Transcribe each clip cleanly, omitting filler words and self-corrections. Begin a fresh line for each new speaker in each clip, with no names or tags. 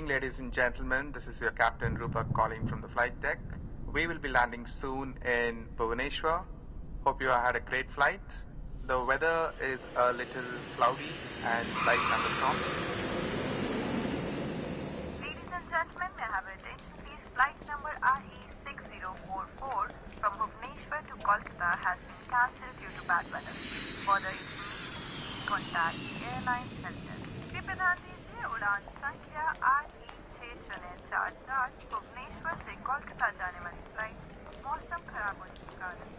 evening, ladies and gentlemen. This is your Captain Rupak calling from the flight deck. We will be landing soon in Bhubaneswar. Hope you had a great flight. The weather is a little cloudy and light thunderstorm.
Ladies and gentlemen, may I have your attention please? Flight number RE6044 from Bhubaneswar to Kolkata has been cancelled due to bad weather. For the information, please contact the airline helpdesk. कृपया ध्यान दीजिए उड़ान संख्या RE6044 Bhubaneswar से कोलकाता जाने वाली flight मौसम खराब होने के कारण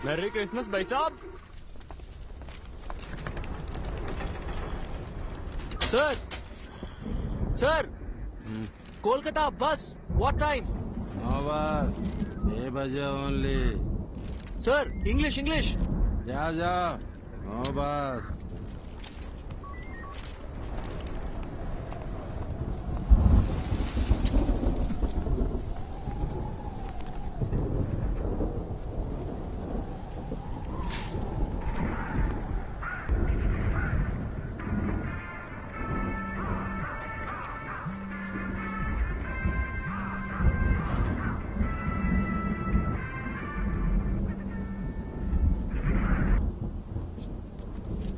मैरी क्रिसमस भाई साहब। सर सर कोलकाता बस व्हाट टाइम?
नो बस 6 बजे ओनली।
Sir English English.
जा जा नो बस।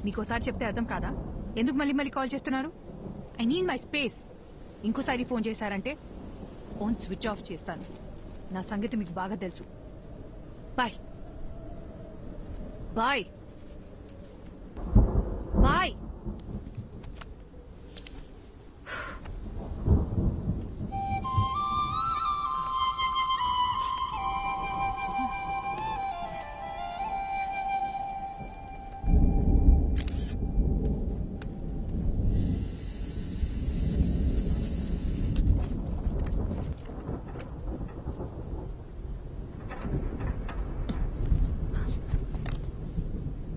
మీకోసారి చెప్తే అర్థం కాదా? ఎందుకు మళ్ళీ మళ్ళీ కాల్ చేస్తున్నారు? I need my space. ఇంకోసారి ఫోన్ చేశారంటే ఫోన్ స్విచ్ ఆఫ్ చేస్తాను. నా సంగతి మీకు బాగా తెలుసు. Bye bye bye.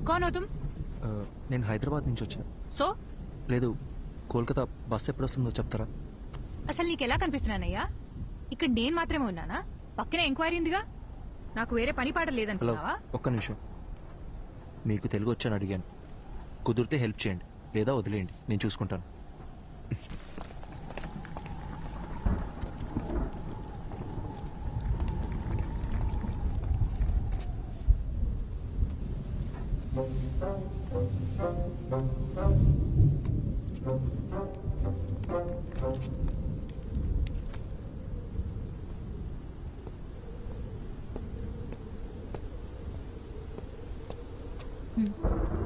कौन हो तुम?
నేను హైదరాబాద్ నుంచి వచ్చాను.
సో
లేదు, కోల్కతా బస్ ఎప్పుడు వస్తుందో చెప్తారా?
అసలు నీకెలా కనిపిస్తున్నానయ్యా? ఇక్కడ నేను మాత్రమే ఉన్నానా? పక్కనే ఎంక్వైరీ ఉందిగా. నాకు వేరే పని పాట
హలో,
లేదనుకున్నావా?
ఒక్క నిమిషం. మీకు తెలుగు వచ్చని అడిగాను. కుదిరితే హెల్ప్ చేయండి, లేదా వదిలేయండి, నేను చూసుకుంటాను.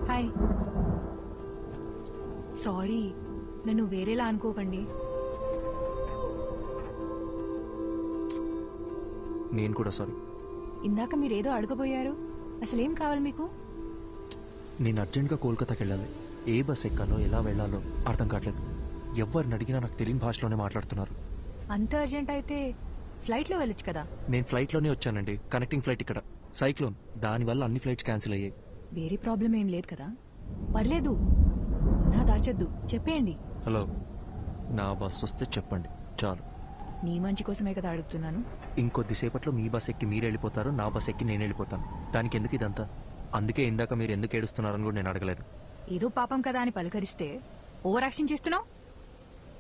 హాయ్, సారీ, నన్ను వేరేలా అనుకోకండి.
నేను కూడా సారీ.
ఇందాక మీరేదో అడగబోయారు. అసలేం కావాలి మీకు?
నేను అర్జెంట్గా కోల్కతాకి వెళ్ళాలి. ఏ బస్ ఎక్కాలో ఎలా వెళ్ళాలో అర్థం కావట్లేదు. ఎవరిని అడిగినా నాకు తెలియని భాషలోనే మాట్లాడుతున్నారు.
అంత అర్జెంట్ అయితే ఫ్లైట్లో వెళ్ళొచ్చు కదా.
నేను ఫ్లైట్లోనే వచ్చానండి. కనెక్టింగ్ ఫ్లైట్ ఇక్కడ. సైక్లోన్, దానివల్ల అన్ని ఫ్లైట్స్ క్యాన్సిల్ అయ్యాయి.
వేరే ప్రాబ్లం ఏం లేదు కదా? పర్లేదు, నా దాచద్దు, చెప్పేయండి.
హలో, నా బస్ వస్తే చెప్పండి చాలు.
నీ మంచి కోసమే కదా అడుగుతున్నాను.
ఇంకొద్దిసేపట్లో మీ బస్ ఎక్కి మీరు వెళ్ళిపోతారు, నా బస్ ఎక్కి నేను వెళ్ళిపోతాను. దానికి ఎందుకు ఇదంతా? అందుకే ఇందాక మీరు ఎందుకు ఏడుస్తున్నారని కూడా నేను అడగలేదు.
ఏదో పాపం కదా అని పలకరిస్తే ఓవర్ యాక్షన్ చేస్తున్నావు.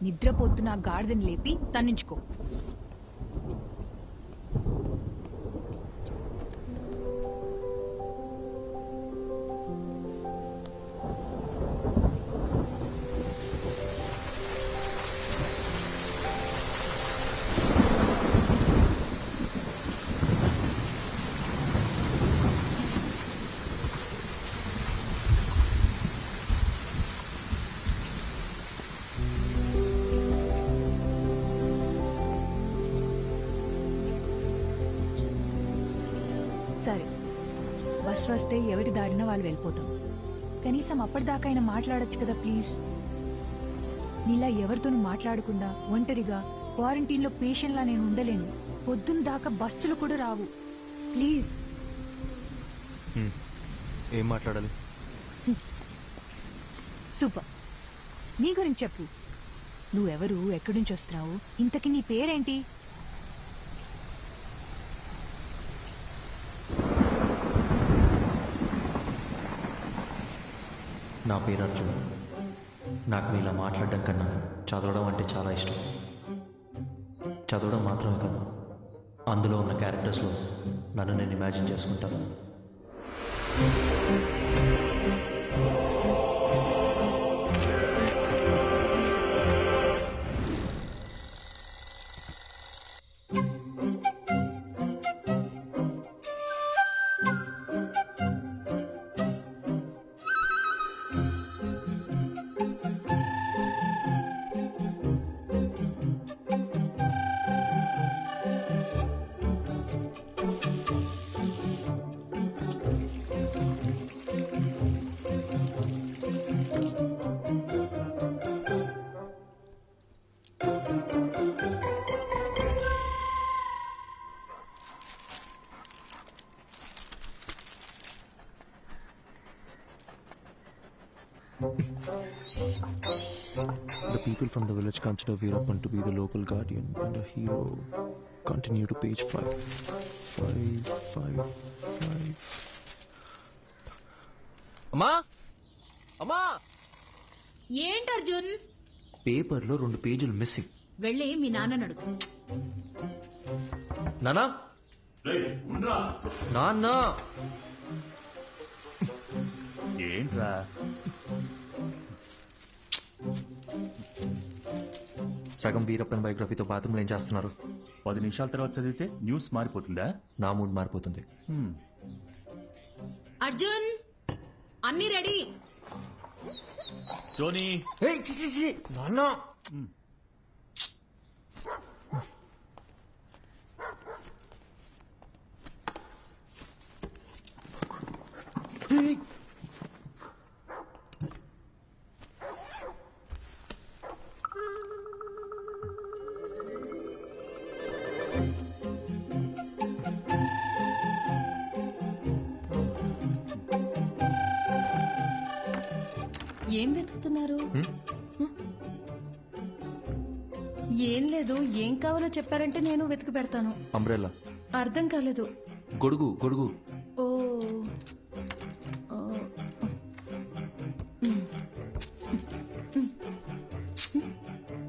నిద్రపోతున్న గాడిదని లేపి తన్నించుకో. సరే, బస్ వస్తే ఎవరి దారిన వాళ్ళు వెళ్ళిపోతాం. కనీసం అప్పటిదాకా అయినా మాట్లాడొచ్చు కదా ప్లీజ్. నీలా ఎవరితోనూ మాట్లాడకుండా ఒంటరిగా క్వారంటైన్లో పేషెంట్లా నేను ఉండలేను. పొద్దున్న దాకా బస్సులు కూడా రావు. ప్లీజ్.
ఏం మాట్లాడాలి?
సూపర్. నీ గురించి చెప్పు. నువ్వెవరు, ఎక్కడి నుంచి వస్తున్నావు, ఇంతకీ నీ పేరేంటి?
నా పేరు అర్జున్. నాకు నీలా మాట్లాడడం కన్నా చదవడం అంటే చాలా ఇష్టం. చదవడం మాత్రమే కాదు, అందులో ఉన్న క్యారెక్టర్స్లో నన్ను నేను ఇమాజిన్ చేసుకుంటాను. The people from the village consider Veerappan to be the local guardian and a hero. Continue to page 5. 5. అమ్మా, అమ్మా,
ఏంటి అర్జున్?
పేపర్లో 2 పేజీలు మిస్సింగ్.
వెళ్ళి మీ నాన్న అడుగు.
నానా, నాన్న,
ఏంట్రా?
సగం వీరప్పన్ బయోగ్రఫీతో బాత్రూంలో ఏం చేస్తున్నారు?
10 నిమిషాల తర్వాత చదివితే న్యూస్ మారిపోతుందా?
నా మూడ్ మారిపోతుంది.
అర్జున్, అన్ని రెడీ.
టోనీ,
నాన్న,
ఏం వెతుకుతున్నారు? ఏం లేదు, ఏం కావాలో చెప్పారంటే నేను వెతికి పెడతాను.
అంబ్రెల్లా.
అర్థం కాలేదు.
గొడుగు, గొడుగు.
ఓ,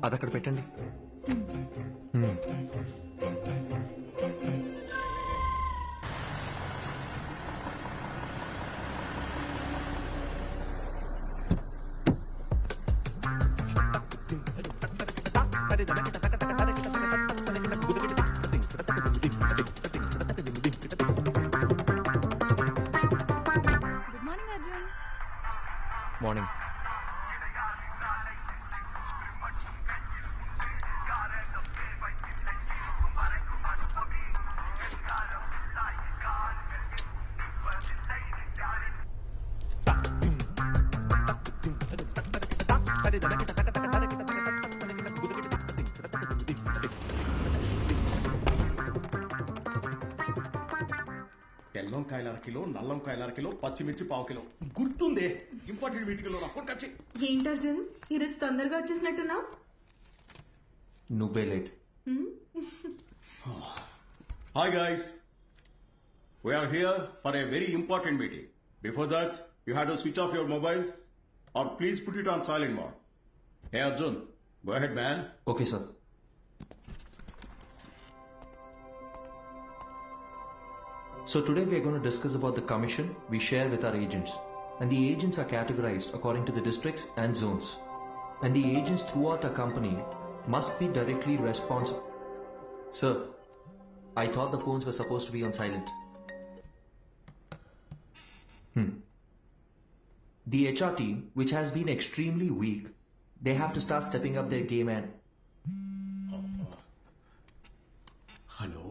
అది అక్కడ పెట్టండి.
Good morning Arjun.
మార్నింగ్.
తెల్లంకాయల 1 కిలో, నల్లంకాయల 1 కిలో, పచ్చిమిర్చి 1/2 కిలో. గుర్తుందే, ఇంపార్టెంట్ మీటింగ్ లో ఫోన్ కచ్చి.
ఏంటి అర్జున్, ఈరోజు తొందరగా వచ్చేసినట్టున్నా?
నువ్వే late.
Hi guys, we are here for a very important meeting. Before that, you had to switch off your mobiles or please put it on silent mode. Hey Arjun, go ahead man.
Okay sir. So today we are going to discuss about the commission we share with our agents. And the agents are categorized according to the districts and zones. And the agents throughout our company must be directly responsible. Sir, I thought the phones were supposed to be on silent. The HR team, which has been extremely weak, they have to start stepping up their game and...
Hello?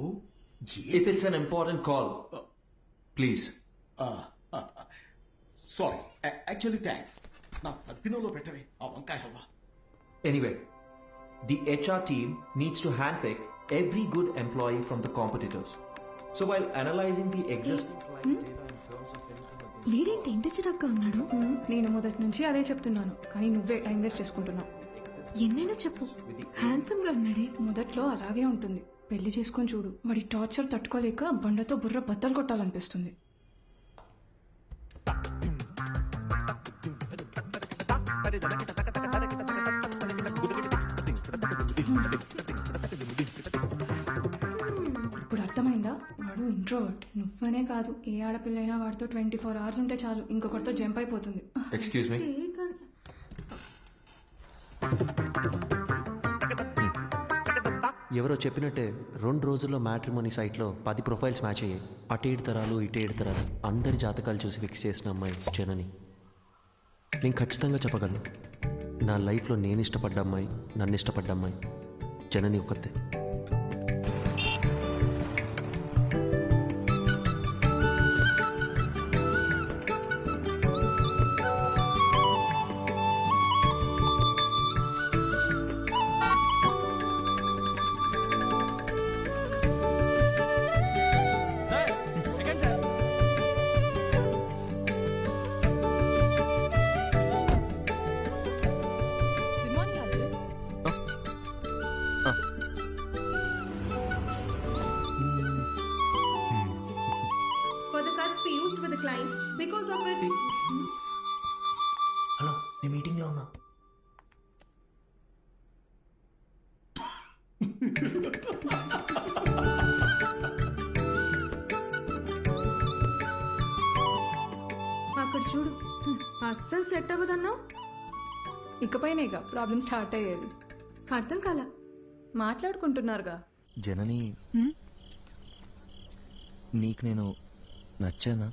If it's an important call, please.
Sorry, actually thanks. నా పద్దినంలో పెట్టవే ఆ వంకాయ halwa.
Anyway, the HR team needs to handpick every good employee from the competitors. So while analyzing the existing client data in terms of anything against...
వీడేంటి ఇంత చిరాగ్గా ఉన్నాడు?
నేను మొదటి నుంచి అదే చెప్తున్నాను, కానీ నువ్వే టైం వేస్ట్ చేసుకుంటున్నావు.
ఎన్నైనా చెప్పు, హ్యాండ్సమ్ గా ఉన్నాడే.
మొదట్లో అలాగే ఉంటుంది, పెళ్లి చేసుకొని చూడు. వాడి టార్చర్ తట్టుకోలేక బండతో బుర్ర బద్దలు కొట్టాలనిపిస్తుంది. ఇప్పుడు అర్థమైందా? వాడు ఇంట్రోవర్ట్. నువ్వనే కాదు, ఏ ఆడపిల్లైనా వాడితో 24 hours ఉంటే చాలు, ఇంకొకరితో జంప్ అయిపోతుంది.
Excuse me. ఎవరో చెప్పినట్టే 2 రోజుల్లో మ్యాట్రిమోనీ సైట్లో 10 ప్రొఫైల్స్ మ్యాచ్ అయ్యాయి. అటు 7 తరాలు ఇటు 7 తరాలు అందరి జాతకాలు చూసి ఫిక్స్ చేసిన అమ్మాయి జనని. నేను ఖచ్చితంగా చెప్పగలను, నా లైఫ్లో నేను ఇష్టపడ్డ అమ్మాయి, నన్ను ఇష్టపడ్డ అమ్మాయి జనని ఒకతే.
For the cuts we used with the clients, because of it.
Hello, నేను మీటింగ్లో ఉన్నా.
అక్కడ చూడు, అస్సలు సెట్ అవ్వదన్నావు.
ఇకపైన ఇక ప్రాబ్లమ్ స్టార్ట్ అయ్యేది.
అర్థం కాల.
మాట్లాడుకుంటున్నారుగా.
జనని, నీకు నేను నచ్చానా?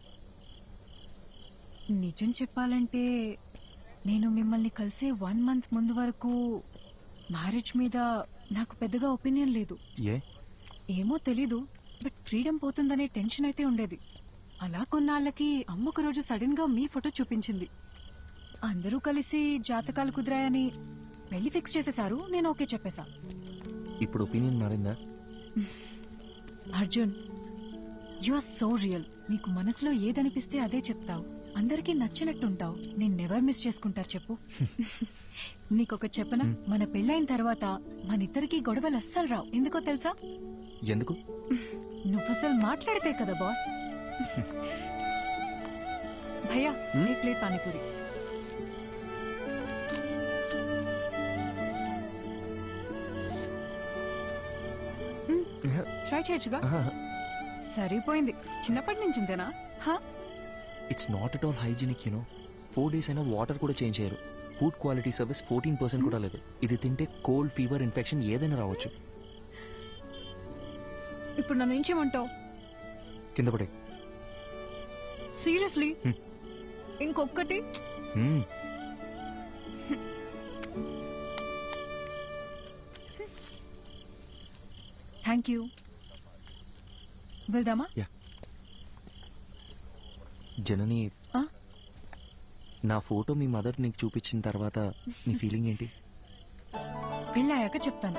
నిజం చెప్పాలంటే నేను మిమ్మల్ని కలిసే 1 month ముందు వరకు మ్యారేజ్ మీద నాకు పెద్దగా ఒపీనియన్ లేదు. ఏమో తెలీదు, బట్ ఫ్రీడమ్ పోతుందనే టెన్షన్ అయితే ఉండేది. అలా కొన్నాళ్ళకి అమ్మ ఒక రోజు సడన్ గా మీ ఫోటో చూపించింది. అందరూ కలిసి జాతకాలు కుదిరాయని పెళ్లి ఫిక్స్ చేసేశారు. నేను ఓకే చెప్పేశా.
ఇప్పుడు ఒపీనియన్ మారిందా?
Arjun, you are so real. నీకు మనసులో ఏదనిపిస్తే అదే చెప్తావు, అందరికీ నచ్చినట్టుంటావు. నేను నెవర్ మిస్ చేసుకుంటారు చెప్పు. నీకొక చెప్పనా, మన పెళ్ళైన తర్వాత మన ఇద్దరికి గొడవలు అస్సలు రావు. ఎందుకో తెలుసా?
ఎందుకు?
నువ్వసలు మాట్లాడితే కదా బాస్. భయ్యా, ఏ ప్లేట్ పానీపూరి. ట్రై చేయొచ్చుగా. సరిపోయింది. చిన్నప్పటి నుంచి ఇంతేనా?
It's not at all hygienic, you know. 4 days అయినా వాటర్ కూడా చేంజ్ చేయరు. ఫుడ్ క్వాలిటీ సర్వీస్ 14% కూడా లేదు. ఇది తింటే కోల్డ్, ఫీవర్, ఇన్ఫెక్షన్ ఏదైనా రావచ్చు.
ఇప్పుడు నన్ను ఏం చేయమంటావు?
కింద పడే.
సీరియస్లీ? ఇంకొక్కటి? Thank you. వెళ్దామా?
జనని, నా ఫోటో మీ మదర్ నీకు చూపించిన తర్వాత నీ ఫీలింగ్ ఏంటి?
పెళ్ళాయాక చెప్తాను.